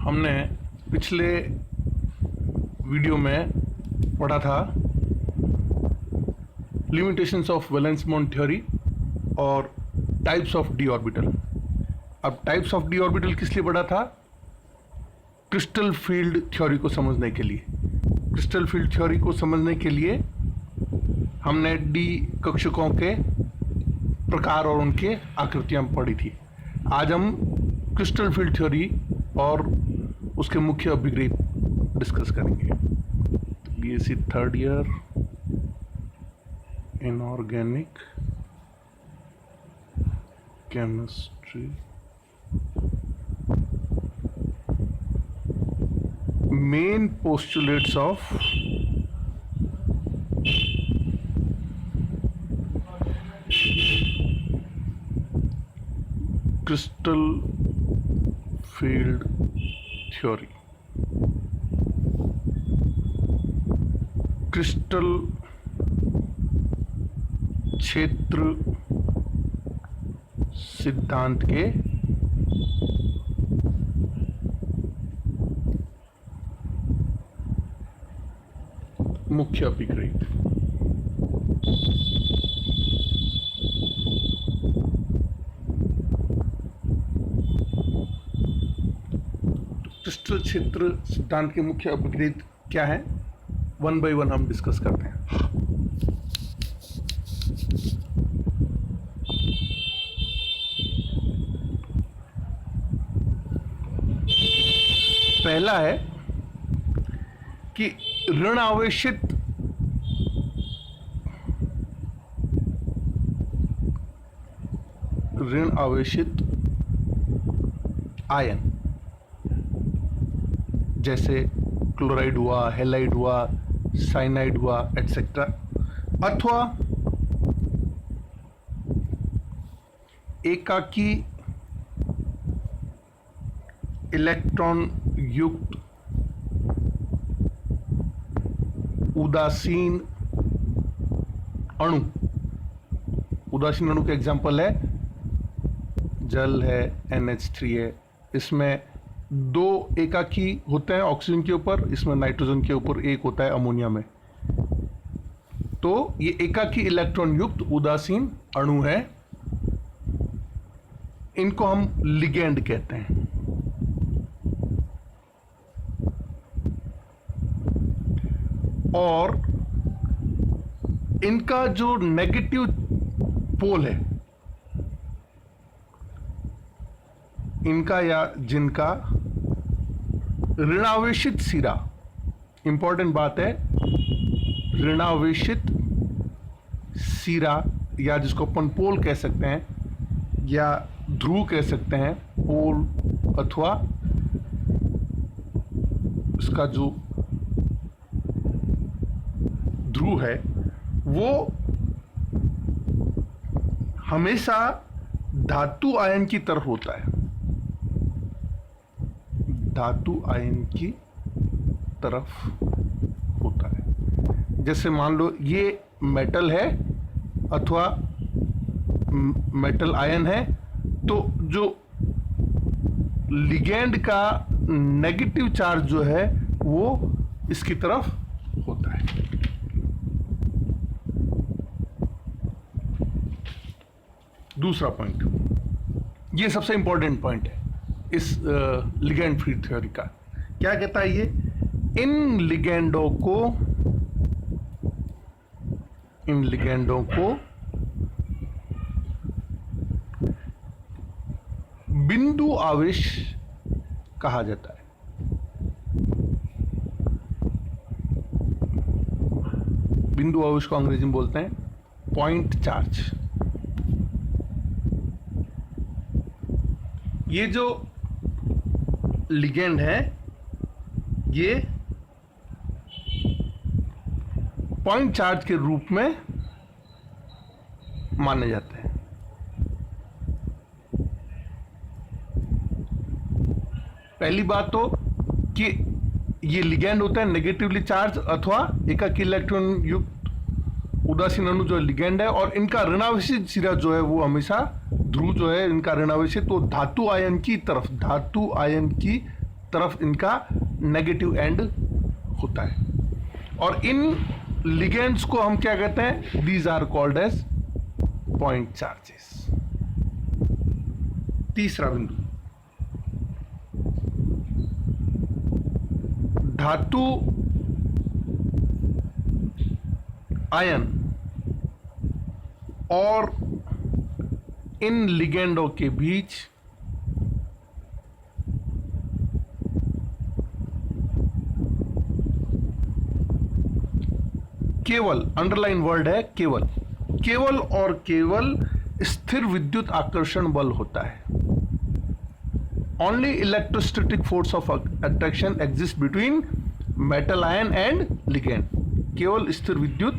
हमने पिछले वीडियो में पढ़ा था limitations of valence bond theory और टाइप्स ऑफ डी ऑर्बिटल। अब टाइप्स ऑफ डी ऑर्बिटल किस लिए पढ़ा था? क्रिस्टल फील्ड थ्योरी को समझने के लिए। क्रिस्टल फील्ड थ्योरी को समझने के लिए हमने डी कक्षकों के प्रकार और उनके आकृतियां पढ़ी थी। आज हम क्रिस्टल फील्ड थ्योरी और उसके मुख्य अभिग्रह डिस्कस करेंगे। BSc third year inorganic chemistry, main postulates of crystal field theory. Crystal क्षेत्र सिद्धांत के मुख्य अभिग्रह। क्रिस्टल क्षेत्र सिद्धांत के मुख्य अभिग्रह क्या है, वन बाय वन हम डिस्कस करते हैं। पहला है कि ऋण आवेशित आयन जैसे क्लोराइड हुआ, हेलाइड हुआ, साइनाइड हुआ, एटसेट्रा, अथवा एकाकी इलेक्ट्रॉन युक्त उदासीन अणु। उदासीन अणु के एग्जांपल है जल है, NH3 है। इसमें दो एकाकी होते हैं ऑक्सीजन के ऊपर, इसमें नाइट्रोजन के ऊपर एक होता है अमोनिया में। तो ये एकाकी इलेक्ट्रॉन युक्त उदासीन अणु है, इनको हम लिगेंड कहते हैं। और इनका जो नेगेटिव पोल है, इनका या जिनका ऋणावेशित सिरा, इंपॉर्टेंट बात है, ऋणावेशित सिरा या जिसको अपन पोल कह सकते हैं या ध्रुव कह सकते हैं, पोल अथवा इसका जो ध्रुव है वो हमेशा धातु आयन की तरफ होता है। धातु आयन की तरफ होता है। जैसे मान लो ये मेटल है अथवा मेटल आयन है, तो जो लिगेंड का नेगेटिव चार्ज जो है वो इसकी तरफ होता है। दूसरा पॉइंट, ये सबसे इंपॉर्टेंट पॉइंट है इस लिगेंड फील्ड थ्योरी का। क्या कहता है ये? इन लिगेंडों को बिंदु आवेश कहा जाता है। बिंदु आवेश को अंग्रेजी में बोलते हैं पॉइंट चार्ज। ये जो लिगेंड है ये पॉइंट चार्ज के रूप में माने जाते हैं। पहली बात तो कि ये लिगेंड होता है नेगेटिवली चार्ज अथवा एकाकी इलेक्ट्रॉन युक्त उदासीन अणु जो लिगेंड है, और इनका ऋणावेशित सिरा जो है वो हमेशा ध्रुव जो है इनका ऋणावेशित तो धातु आयन की तरफ इनका नेगेटिव एंड होता है। और इन लिगेंड्स को हम क्या कहते हैं? These are called edge point charges. तीसरा बिंदु, धातु आयन और इन लिगेंडों के बीच केवल, अंडरलाइन वर्ड है केवल, केवल और केवल स्थिर विद्युत आकर्षण बल होता है। Only electrostatic force of attraction exist between metal ion and ligand. केवल स्थिर विद्युत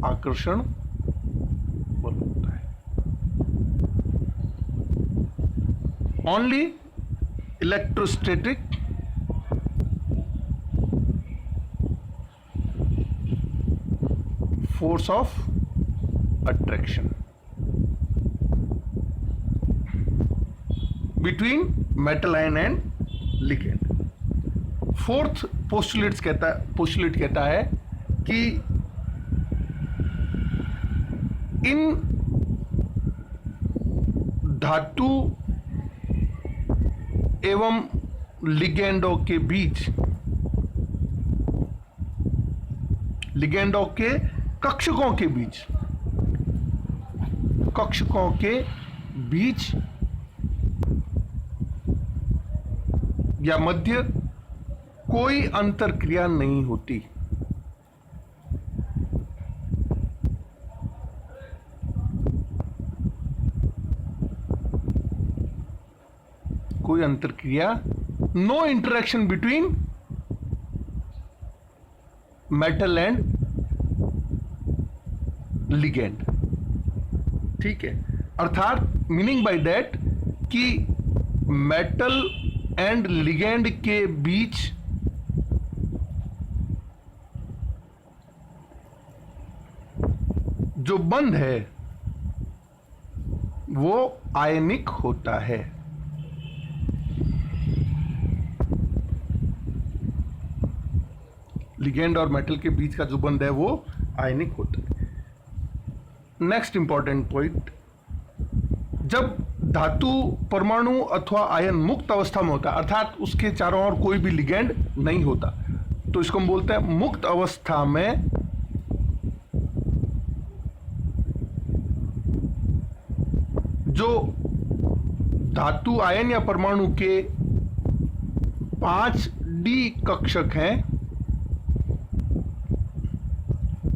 आकर्षण बल होता है। Only electrostatic force of attraction between metal ion and ligand। Fourth postulate कहता है कि इन धातु एवं लिगेंडों के बीच, लिगेंडों के कक्षकों के बीच, कक्षकों के बीच या मध्य कोई अंतरक्रिया नहीं होती। कोई अंतरक्रिया, no interaction between metal and ligand. ठीक है, अर्थात मीनिंग बाय दैट कि मेटल एंड लिगेंड के बीच जो बंध है वो आयनिक होता है। लिगेंड और मेटल के बीच का जो बंध है वो आयनिक होता है। नेक्स्ट इंपॉर्टेंट पॉइंट, जब धातु परमाणु अथवा आयन मुक्त अवस्था में होता है, अर्थात उसके चारों ओर कोई भी लिगेंड नहीं होता, तो इसको हम बोलते हैं मुक्त अवस्था में जो धातु आयन या परमाणु के 5d कक्षक हैं,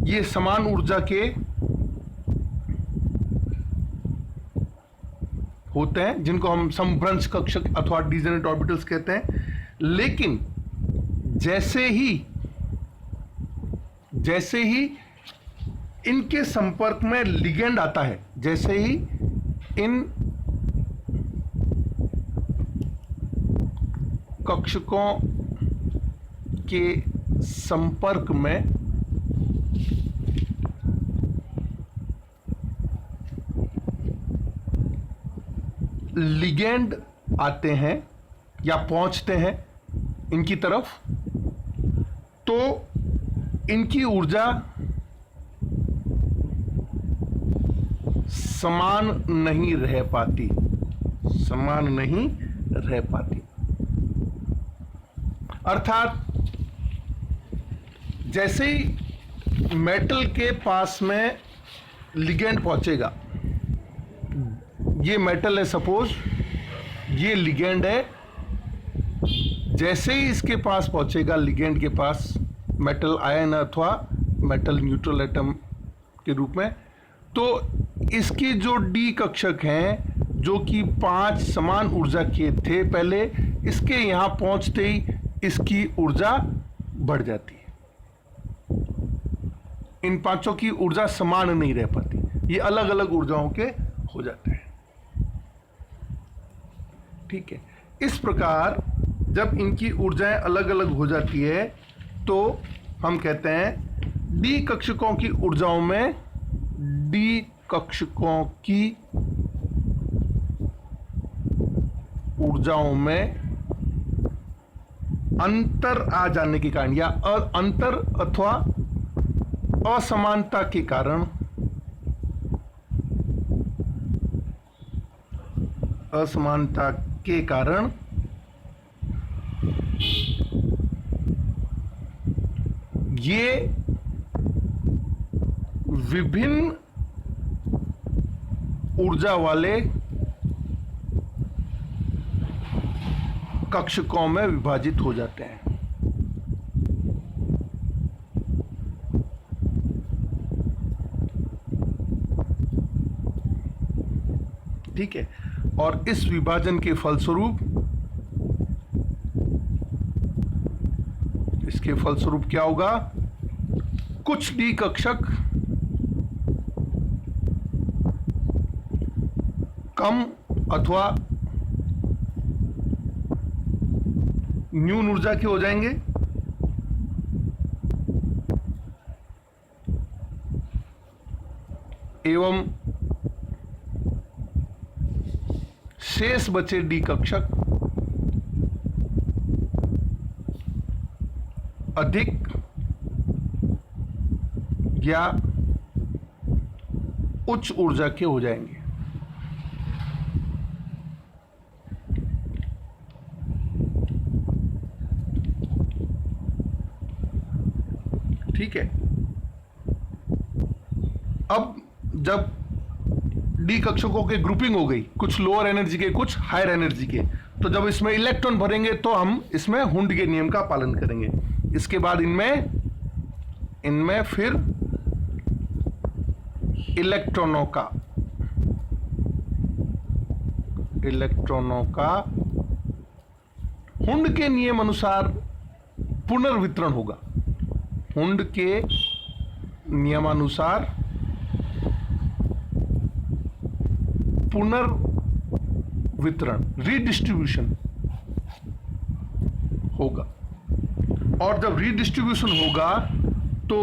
ये समान ऊर्जा के होते हैं, जिनको हम समभ्रंश कक्षक अथवा डिजेनरेट ऑर्बिटल्स कहते हैं। लेकिन जैसे ही इनके संपर्क में लिगेंड आता है, जैसे ही इन कक्षकों के संपर्क में लिगेंड आते हैं या पहुंचते हैं इनकी तरफ, तो इनकी ऊर्जा समान नहीं रह पाती, समान नहीं रह पाती। अर्थात जैसे ही मेटल के पास में लिगेंड पहुंचेगा, ये मेटल है सपोज, ये लिगेंड है, जैसे ही इसके पास पहुंचेगा लिगेंड के पास, मेटल आयन अथवा मेटल न्यूट्रल एटम के रूप में, तो इसकी जो डी कक्षक हैं जो कि 5 समान ऊर्जा के थे पहले, इसके यहां पहुंचते ही इसकी ऊर्जा बढ़ जाती है। इन पांचों की ऊर्जा समान नहीं रह पाती, ये अलग अलग ऊर्जाओं के हो जाते हैं। ठीक है, इस प्रकार जब इनकी ऊर्जाएं अलग अलग हो जाती है तो हम कहते हैं डी कक्षकों की ऊर्जाओं में, डी कक्षकों की ऊर्जाओं में अंतर आ जाने के कारण या अंतर अथवा असमानता के कारण ये विभिन्न ऊर्जा वाले कक्षकों में विभाजित हो जाते हैं। ठीक है, और इस विभाजन के फलस्वरूप क्या होगा? कुछ डी कक्षक कम अथवा न्यून ऊर्जा के हो जाएंगे एवं शेष बचे डी कक्षक अधिक या उच्च ऊर्जा के हो जाएंगे। ठीक है, अब जब डी कक्षकों के ग्रुपिंग हो गई, कुछ लोअर एनर्जी के कुछ हायर एनर्जी के, तो जब इसमें इलेक्ट्रॉन भरेंगे तो हम इसमें हुंड के नियम का पालन करेंगे। इसके बाद इनमें फिर इलेक्ट्रॉनों का हुंड के नियम अनुसार पुनर्वितरण होगा। हुंड के नियमानुसार पुनर्वितरण रीडिस्ट्रीब्यूशन होगा, और जब रीडिस्ट्रीब्यूशन होगा तो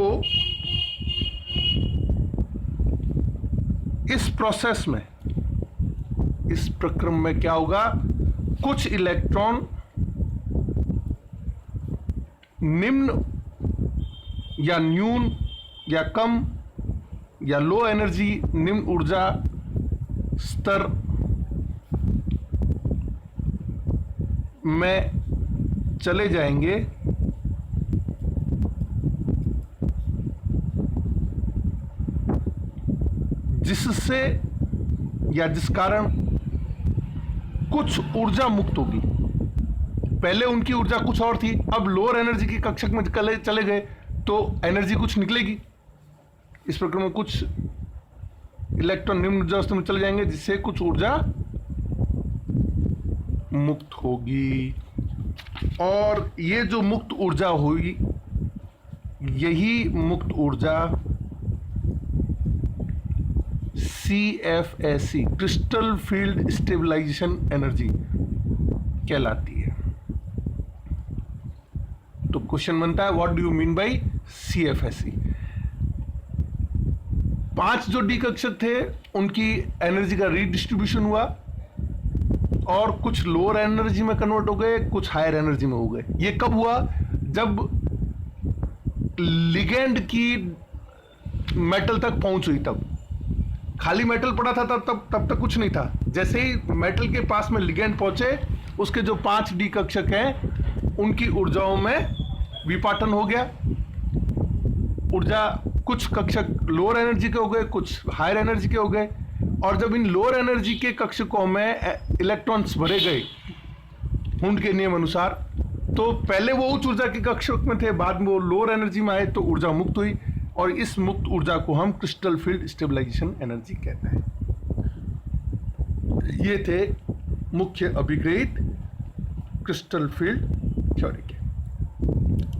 इस प्रोसेस में, इस प्रक्रम में क्या होगा? कुछ इलेक्ट्रॉन निम्न या न्यून या कम या लो एनर्जी निम्न ऊर्जा स्तर में चले जाएंगे, जिससे या जिस कारण कुछ ऊर्जा मुक्त होगी। पहले उनकी ऊर्जा कुछ और थी, अब लोअर एनर्जी के कक्षक में चले गए तो एनर्जी कुछ निकलेगी। इस प्रकार में कुछ इलेक्ट्रॉन निम्न ऊर्जा स्तर में चले जाएंगे, जिससे कुछ ऊर्जा मुक्त होगी, और ये जो मुक्त ऊर्जा होगी, यही मुक्त ऊर्जा CFSE crystal field stabilization energy कहलाती है। तो क्वेश्चन बनता है, what do you mean by CFSE? 5 जो डी कक्षक थे उनकी एनर्जी का रीडिस्ट्रीब्यूशन हुआ, और कुछ लोअर एनर्जी में कन्वर्ट हो गए, कुछ हायर एनर्जी में हो गए। ये कब हुआ? जब लिगेंड की मेटल तक पहुंच हुई। तब खाली मेटल पड़ा था, तब तक कुछ नहीं था। जैसे ही मेटल के पास में लिगेंड पहुंचे, उसके जो 5 डी कक्षक हैं उनकी ऊर्जाओं में विपाटन हो गया। ऊर्जा कुछ कक्षक लोअर एनर्जी के हो गए, कुछ हायर एनर्जी के हो गए, और जब इन लोअर एनर्जी के कक्षकों में इलेक्ट्रॉन्स भरे गए हुंड के नियम अनुसार, तो पहले वो उच्च ऊर्जा के कक्षक में थे, बाद में वो लोअर एनर्जी में आए तो ऊर्जा मुक्त हुई, और इस मुक्त ऊर्जा को हम क्रिस्टल फील्ड स्टेबलाइजेशन एनर्जी कहते हैं। ये थे मुख्य अभिग्रहित क्रिस्टल फील्ड थ्योरी के।